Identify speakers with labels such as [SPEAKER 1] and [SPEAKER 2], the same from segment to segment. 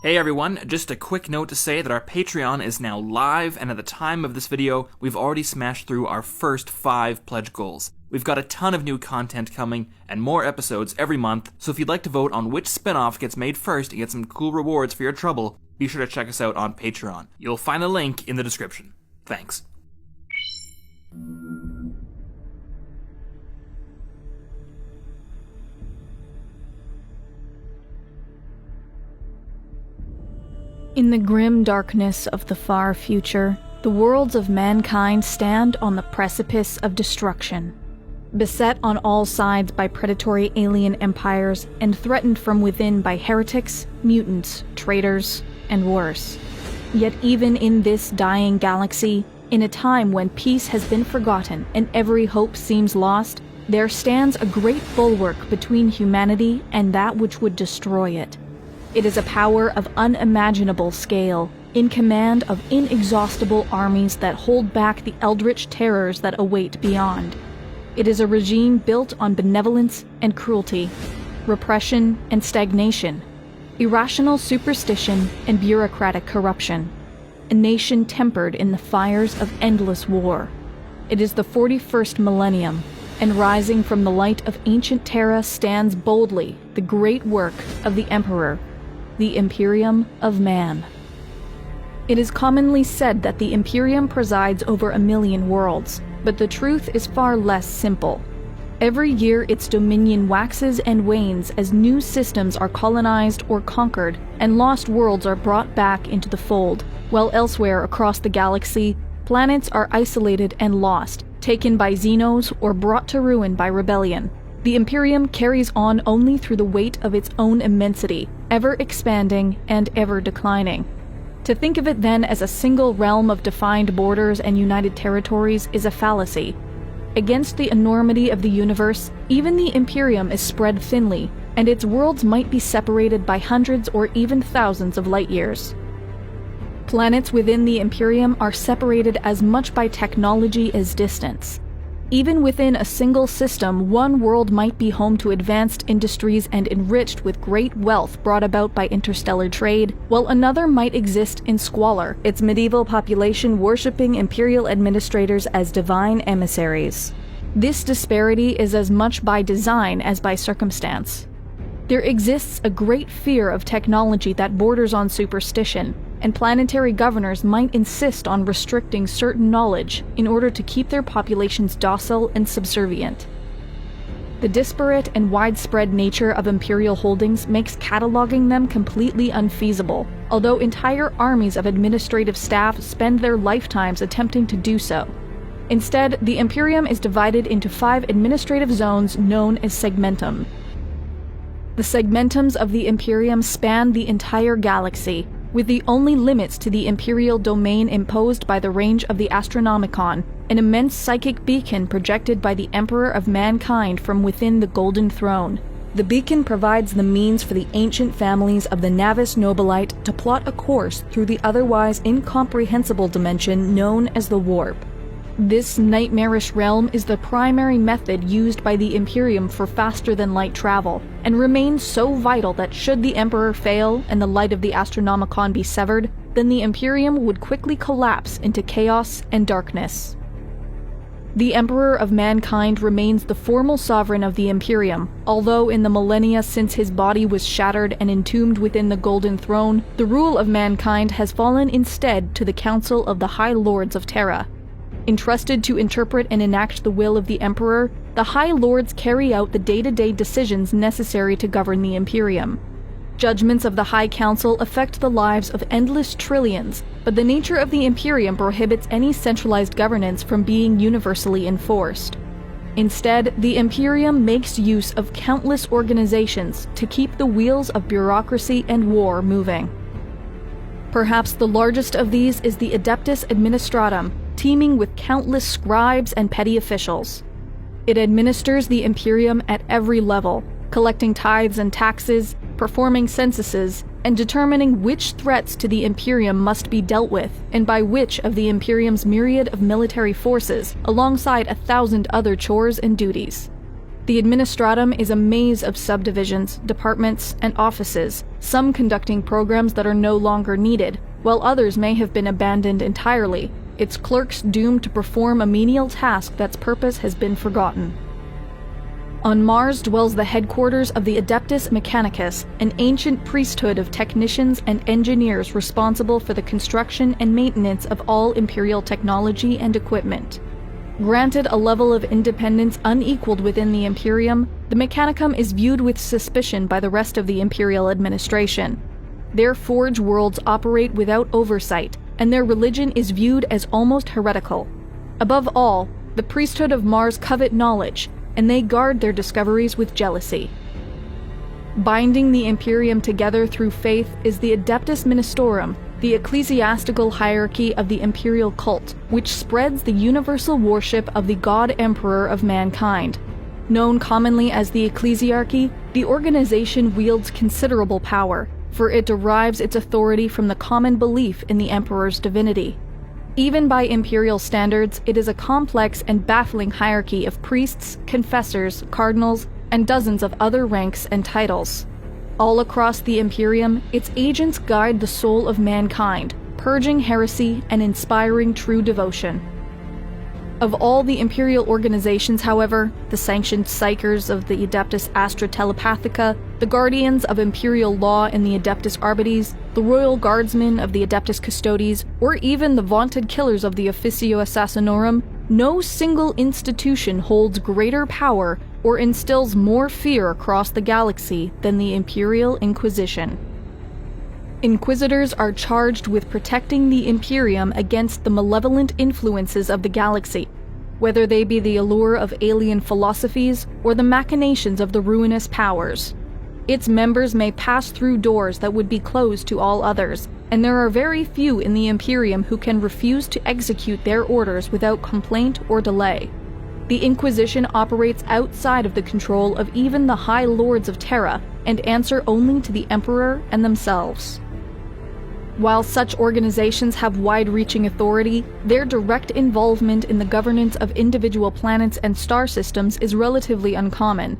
[SPEAKER 1] Hey everyone, just a quick note to say that our Patreon is now live, and at the time of this video, we've already smashed through our first 5 pledge goals. We've got a ton of new content coming, and more episodes every month, so if you'd like to vote on which spin-off gets made first and get some cool rewards for your trouble, be sure to check us out on Patreon. You'll find the link in the description. Thanks.
[SPEAKER 2] In the grim darkness of the far future, the worlds of mankind stand on the precipice of destruction. Beset on all sides by predatory alien empires and threatened from within by heretics, mutants, traitors, and worse. Yet even in this dying galaxy, in a time when peace has been forgotten and every hope seems lost, there stands a great bulwark between humanity and that which would destroy it. It is a power of unimaginable scale, in command of inexhaustible armies that hold back the eldritch terrors that await beyond. It is a regime built on benevolence and cruelty, repression and stagnation, irrational superstition and bureaucratic corruption. A nation tempered in the fires of endless war. It is the 41st millennium, and rising from the light of ancient Terra stands boldly the great work of the Emperor, the Imperium of Man. It is commonly said that the Imperium presides over 1 million worlds, but the truth is far less simple. Every year its dominion waxes and wanes as new systems are colonized or conquered, and lost worlds are brought back into the fold, while elsewhere across the galaxy, planets are isolated and lost, taken by Xenos or brought to ruin by rebellion. The Imperium carries on only through the weight of its own immensity, ever expanding and ever declining. To think of it then as a single realm of defined borders and united territories is a fallacy. Against the enormity of the universe, even the Imperium is spread thinly, and its worlds might be separated by hundreds or even thousands of light years. Planets within the Imperium are separated as much by technology as distance. Even within a single system, one world might be home to advanced industries and enriched with great wealth brought about by interstellar trade, while another might exist in squalor, its medieval population worshipping imperial administrators as divine emissaries. This disparity is as much by design as by circumstance. There exists a great fear of technology that borders on superstition, and planetary governors might insist on restricting certain knowledge in order to keep their populations docile and subservient. The disparate and widespread nature of imperial holdings makes cataloging them completely unfeasible, although entire armies of administrative staff spend their lifetimes attempting to do so. Instead, the Imperium is divided into 5 administrative zones known as segmentum. The segmentums of the Imperium span the entire galaxy, with the only limits to the imperial domain imposed by the range of the Astronomicon, an immense psychic beacon projected by the Emperor of Mankind from within the Golden Throne. The beacon provides the means for the ancient families of the Navis Nobilite to plot a course through the otherwise incomprehensible dimension known as the Warp. This nightmarish realm is the primary method used by the Imperium for faster-than-light travel, and remains so vital that should the Emperor fail and the light of the Astronomicon be severed, then the Imperium would quickly collapse into chaos and darkness. The Emperor of Mankind remains the formal sovereign of the Imperium, although in the millennia since his body was shattered and entombed within the Golden Throne, the rule of mankind has fallen instead to the Council of the High Lords of Terra. Entrusted to interpret and enact the will of the Emperor, the High Lords carry out the day-to-day decisions necessary to govern the Imperium. Judgments of the High Council affect the lives of endless trillions, but the nature of the Imperium prohibits any centralized governance from being universally enforced. Instead, the Imperium makes use of countless organizations to keep the wheels of bureaucracy and war moving. Perhaps the largest of these is the Adeptus Administratum, teeming with countless scribes and petty officials. It administers the Imperium at every level, collecting tithes and taxes, performing censuses, and determining which threats to the Imperium must be dealt with, and by which of the Imperium's myriad of military forces, alongside 1,000 other chores and duties. The Administratum is a maze of subdivisions, departments, and offices, some conducting programs that are no longer needed, while others may have been abandoned entirely, its clerks doomed to perform a menial task that's purpose has been forgotten. On Mars dwells the headquarters of the Adeptus Mechanicus, an ancient priesthood of technicians and engineers responsible for the construction and maintenance of all Imperial technology and equipment. Granted a level of independence unequaled within the Imperium, the Mechanicum is viewed with suspicion by the rest of the Imperial administration. Their forge worlds operate without oversight, and their religion is viewed as almost heretical. Above all, the priesthood of Mars covet knowledge, and they guard their discoveries with jealousy. Binding the Imperium together through faith is the Adeptus Ministorum, the ecclesiastical hierarchy of the imperial cult, which spreads the universal worship of the God Emperor of mankind. Known commonly as the Ecclesiarchy, the organization wields considerable power, for it derives its authority from the common belief in the Emperor's divinity. Even by imperial standards, it is a complex and baffling hierarchy of priests, confessors, cardinals, and dozens of other ranks and titles. All across the Imperium, its agents guide the soul of mankind, purging heresy and inspiring true devotion. Of all the imperial organizations, however, the sanctioned psychers of the Adeptus Astra Telepathica, the guardians of imperial law in the Adeptus Arbites, the royal guardsmen of the Adeptus Custodes, or even the vaunted killers of the Officio Assassinorum, no single institution holds greater power or instills more fear across the galaxy than the Imperial Inquisition. Inquisitors are charged with protecting the Imperium against the malevolent influences of the galaxy, whether they be the allure of alien philosophies or the machinations of the ruinous powers. Its members may pass through doors that would be closed to all others, and there are very few in the Imperium who can refuse to execute their orders without complaint or delay. The Inquisition operates outside of the control of even the High Lords of Terra, and answer only to the Emperor and themselves. While such organizations have wide-reaching authority, their direct involvement in the governance of individual planets and star systems is relatively uncommon.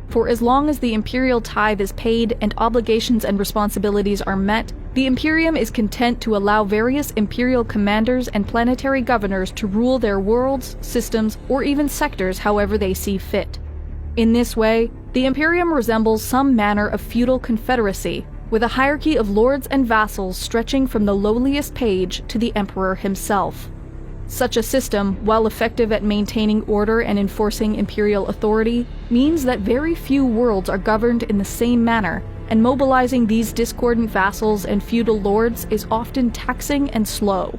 [SPEAKER 2] For as long as the imperial tithe is paid and obligations and responsibilities are met, the Imperium is content to allow various imperial commanders and planetary governors to rule their worlds, systems, or even sectors however they see fit. In this way, the Imperium resembles some manner of feudal confederacy, with a hierarchy of lords and vassals stretching from the lowliest page to the Emperor himself. Such a system, while effective at maintaining order and enforcing imperial authority, means that very few worlds are governed in the same manner, and mobilizing these discordant vassals and feudal lords is often taxing and slow.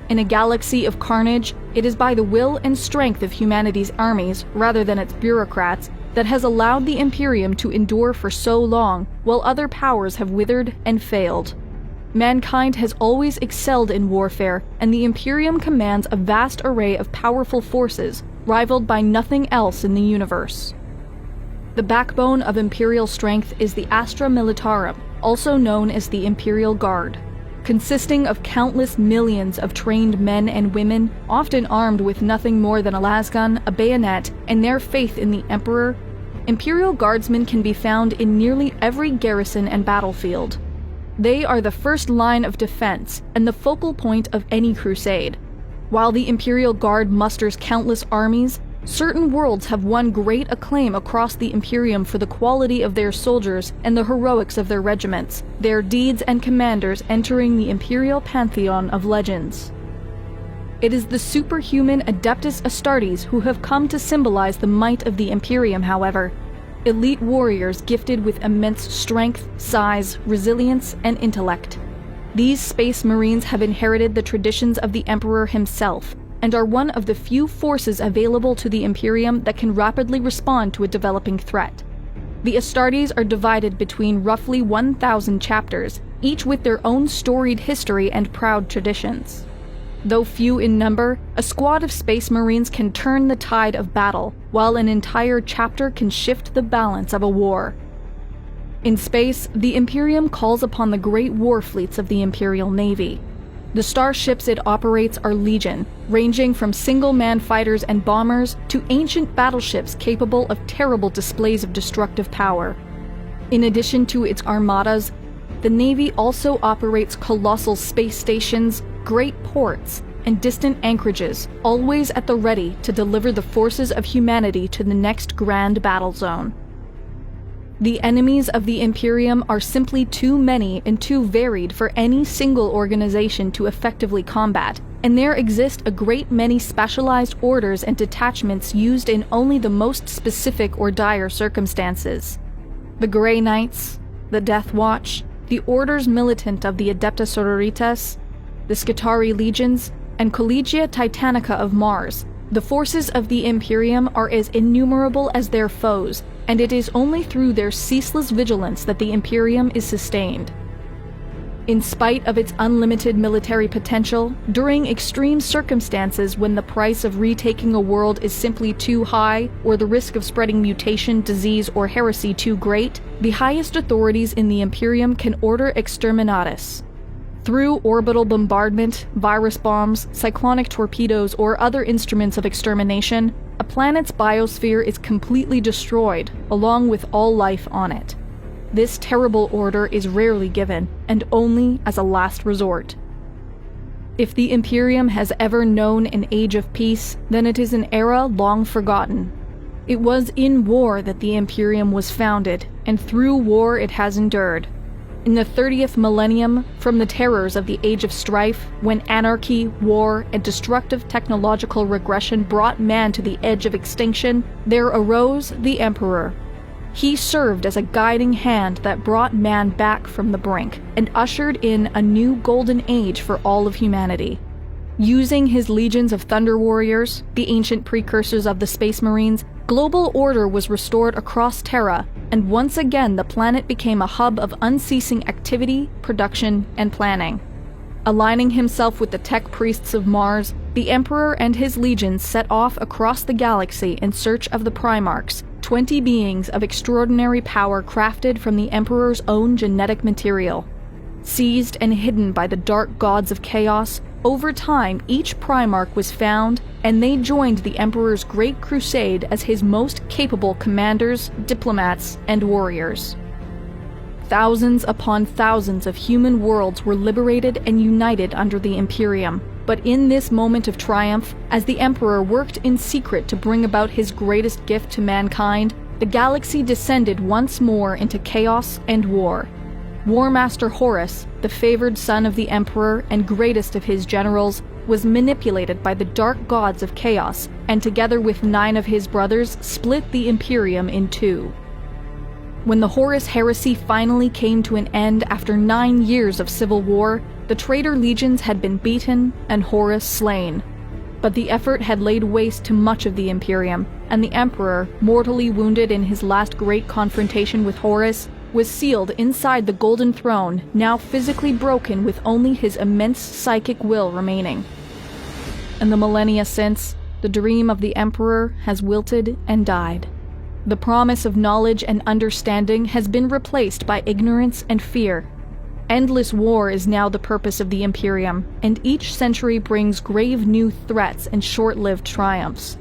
[SPEAKER 2] In a galaxy of carnage, it is by the will and strength of humanity's armies, rather than its bureaucrats, that has allowed the Imperium to endure for so long, while other powers have withered and failed. Mankind has always excelled in warfare, and the Imperium commands a vast array of powerful forces, rivaled by nothing else in the universe. The backbone of imperial strength is the Astra Militarum, also known as the Imperial Guard. Consisting of countless millions of trained men and women, often armed with nothing more than a lasgun, a bayonet, and their faith in the Emperor, Imperial Guardsmen can be found in nearly every garrison and battlefield. They are the first line of defense and the focal point of any crusade. While the Imperial Guard musters countless armies, certain worlds have won great acclaim across the Imperium for the quality of their soldiers and the heroics of their regiments, their deeds and commanders entering the Imperial pantheon of legends. It is the superhuman Adeptus Astartes who have come to symbolize the might of the Imperium, however. Elite warriors gifted with immense strength, size, resilience, and intellect. These Space Marines have inherited the traditions of the Emperor himself, and are one of the few forces available to the Imperium that can rapidly respond to a developing threat. The Astartes are divided between roughly 1,000 chapters, each with their own storied history and proud traditions. Though few in number, a squad of Space Marines can turn the tide of battle, while an entire chapter can shift the balance of a war. In space, the Imperium calls upon the great war fleets of the Imperial Navy. The starships it operates are legion, ranging from single-man fighters and bombers to ancient battleships capable of terrible displays of destructive power. In addition to its armadas, the Navy also operates colossal space stations, great ports, and distant anchorages, always at the ready to deliver the forces of humanity to the next grand battle zone. The enemies of the Imperium are simply too many and too varied for any single organization to effectively combat, and there exist a great many specialized orders and detachments used in only the most specific or dire circumstances. The Grey Knights, the Death Watch, the Orders Militant of the Adepta Sororitas, the Skitarii Legions, and Collegia Titanica of Mars. The forces of the Imperium are as innumerable as their foes, and it is only through their ceaseless vigilance that the Imperium is sustained. In spite of its unlimited military potential, during extreme circumstances when the price of retaking a world is simply too high, or the risk of spreading mutation, disease, or heresy too great, the highest authorities in the Imperium can order exterminatus. Through orbital bombardment, virus bombs, cyclonic torpedoes, or other instruments of extermination, a planet's biosphere is completely destroyed, along with all life on it. This terrible order is rarely given, and only as a last resort. If the Imperium has ever known an age of peace, then it is an era long forgotten. It was in war that the Imperium was founded, and through war it has endured. In the 30th millennium, from the terrors of the Age of Strife, when anarchy, war, and destructive technological regression brought man to the edge of extinction, there arose the Emperor. He served as a guiding hand that brought man back from the brink, and ushered in a new golden age for all of humanity. Using his legions of Thunder Warriors, the ancient precursors of the Space Marines, global order was restored across Terra, and once again the planet became a hub of unceasing activity, production, and planning. Aligning himself with the tech priests of Mars, the Emperor and his legions set off across the galaxy in search of the Primarchs, 20 beings of extraordinary power crafted from the Emperor's own genetic material. Seized and hidden by the dark gods of chaos, over time each Primarch was found, and they joined the Emperor's great crusade as his most capable commanders, diplomats, and warriors. Thousands upon thousands of human worlds were liberated and united under the Imperium, but in this moment of triumph, as the Emperor worked in secret to bring about his greatest gift to mankind, the galaxy descended once more into chaos and war. War Master Horus, the favored son of the Emperor and greatest of his generals, was manipulated by the dark gods of chaos, and together with 9 of his brothers, split the Imperium in 2. When the Horus heresy finally came to an end after 9 years of civil war, the traitor legions had been beaten and Horus slain. But the effort had laid waste to much of the Imperium, and the Emperor, mortally wounded in his last great confrontation with Horus, was sealed inside the Golden Throne, now physically broken with only his immense psychic will remaining. In the millennia since, the dream of the Emperor has wilted and died. The promise of knowledge and understanding has been replaced by ignorance and fear. Endless war is now the purpose of the Imperium, and each century brings grave new threats and short-lived triumphs.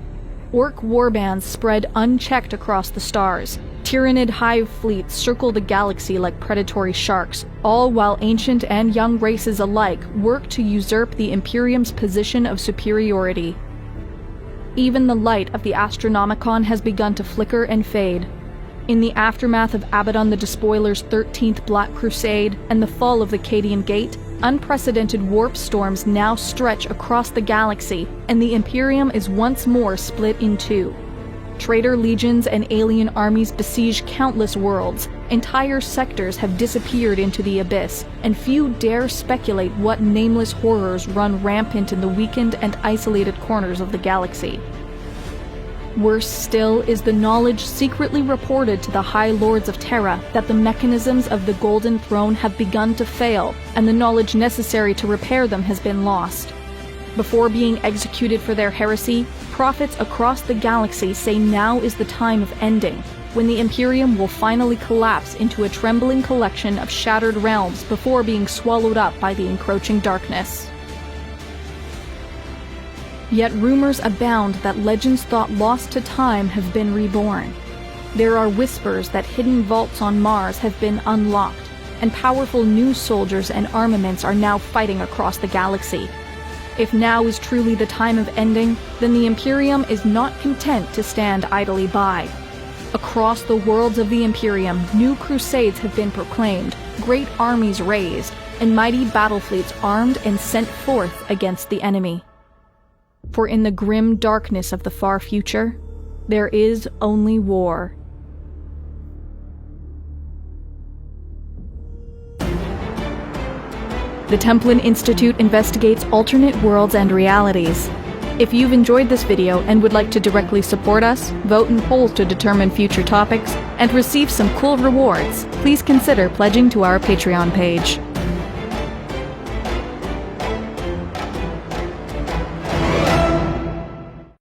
[SPEAKER 2] Orc warbands spread unchecked across the stars. Tyrannid hive fleets circle the galaxy like predatory sharks, all while ancient and young races alike work to usurp the Imperium's position of superiority. Even the light of the Astronomicon has begun to flicker and fade. In the aftermath of Abaddon the Despoiler's 13th Black Crusade and the fall of the Cadian Gate, unprecedented warp storms now stretch across the galaxy, and the Imperium is once more split in 2. Traitor legions and alien armies besiege countless worlds, entire sectors have disappeared into the abyss, and few dare speculate what nameless horrors run rampant in the weakened and isolated corners of the galaxy. Worse still is the knowledge secretly reported to the High Lords of Terra that the mechanisms of the Golden Throne have begun to fail, and the knowledge necessary to repair them has been lost. Before being executed for their heresy, prophets across the galaxy say now is the time of ending, when the Imperium will finally collapse into a trembling collection of shattered realms before being swallowed up by the encroaching darkness. Yet rumors abound that legends thought lost to time have been reborn. There are whispers that hidden vaults on Mars have been unlocked, and powerful new soldiers and armaments are now fighting across the galaxy. If now is truly the time of ending, then the Imperium is not content to stand idly by. Across the worlds of the Imperium, new crusades have been proclaimed, great armies raised, and mighty battle fleets armed and sent forth against the enemy. For in the grim darkness of the far future, there is only war. The Templin Institute investigates alternate worlds and realities. If you've enjoyed this video and would like to directly support us, vote in polls to determine future topics, and receive some cool rewards, please consider pledging to our Patreon page.